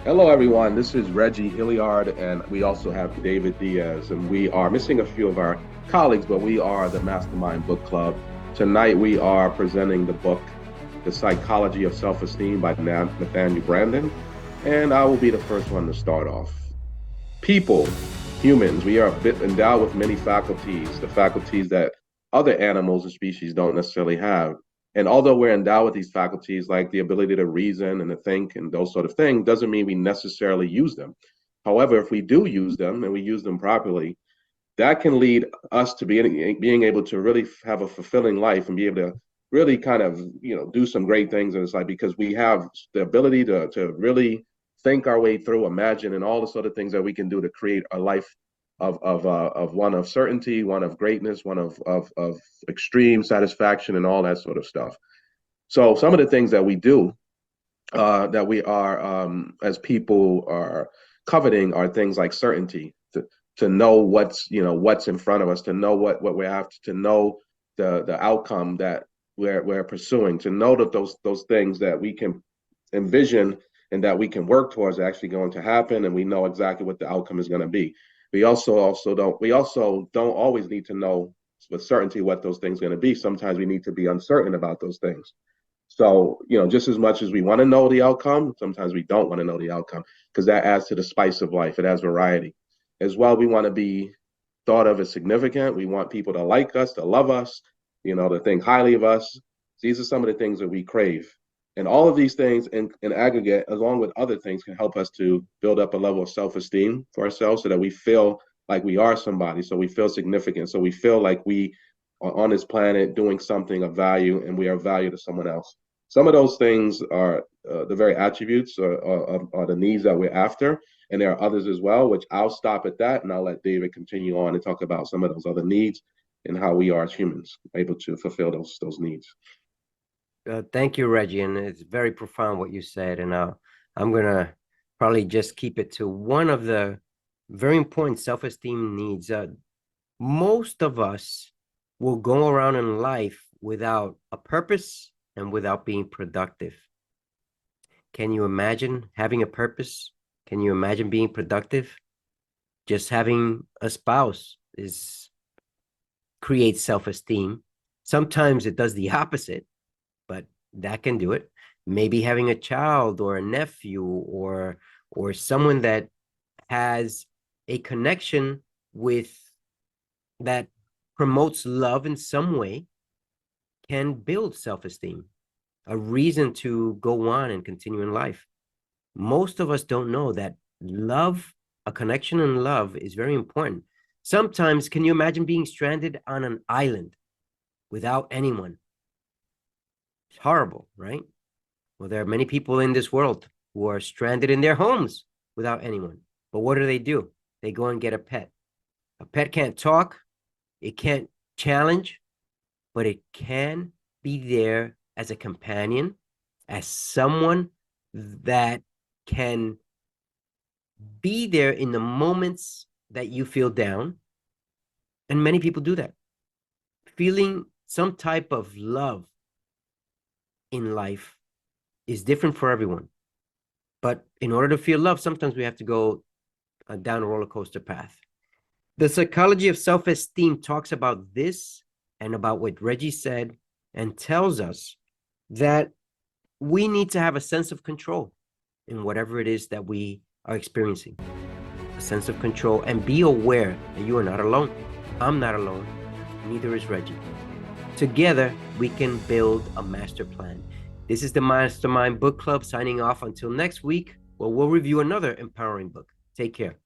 Hello, everyone. This is Reggie Hilliard, and we also have David Diaz. And we are missing a few of our colleagues, but we are the Mastermind Book Club. Tonight, we are presenting the book, The Psychology of Self-Esteem by Nathaniel Branden. And I will be the first one to start off. People, humans, we are endowed with many faculties, the faculties that other animals and species don't necessarily have. And although we're endowed with these faculties, like the ability to reason and to think and those sort of things, doesn't mean we necessarily use them. However, if we do use them and we use them properly, that can lead us to being able to really have a fulfilling life and be able to really kind of do some great things in this life because we have the ability to really think our way through, imagine, and all the sort of things that we can do to create a life of one of certainty, one of greatness, one of extreme satisfaction, and all that sort of stuff. So some of the things that we do that we are as people are coveting are things like certainty to know what's in front of us, to know what we're after, to know the outcome that we're pursuing, to know that those things that we can envision and that we can work towards are actually going to happen, and we know exactly what the outcome is going to be. We also don't always need to know with certainty what those things are going to be. Sometimes we need to be uncertain about those things. So, just as much as we want to know the outcome, sometimes we don't want to know the outcome because that adds to the spice of life. It adds variety. As well, we want to be thought of as significant. We want people to like us, to love us, to think highly of us. These are some of the things that we crave. And all of these things in aggregate, along with other things, can help us to build up a level of self-esteem for ourselves so that we feel like we are somebody, so we feel significant, so we feel like we are on this planet doing something of value and we are of value to someone else. Some of those things are the very attributes or the needs that we're after. And there are others as well, which I'll stop at that and I'll let David continue on and talk about some of those other needs and how we are as humans able to fulfill those needs. Thank you, Reggie. And it's very profound what you said. And I'm going to probably just keep it to one of the very important self-esteem needs. Most of us will go around in life without a purpose and without being productive. Can you imagine having a purpose? Can you imagine being productive? Just having a spouse is creates self-esteem. Sometimes it does the opposite, but that can do it. Maybe having a child or a nephew or someone that has a connection with that promotes love in some way can build self-esteem, a reason to go on and continue in life. Most of us don't know that love, a connection in love is very important. Sometimes, can you imagine being stranded on an island without anyone? It's horrible, right? Well, there are many people in this world who are stranded in their homes without anyone. But what do? They go and get a pet. A pet can't talk, it can't challenge, but it can be there as a companion, as someone that can be there in the moments that you feel down. And many people do that. Feeling some type of love in life is different for everyone. But in order to feel love, sometimes we have to go down a roller coaster path. The psychology of self-esteem talks about this and about what Reggie said and tells us that we need to have a sense of control in whatever it is that we are experiencing. A sense of control and be aware that you are not alone. I'm not alone. Neither is Reggie. Together, we can build a master plan. This is the Mastermind Book Club signing off until next week, where we'll review another empowering book. Take care.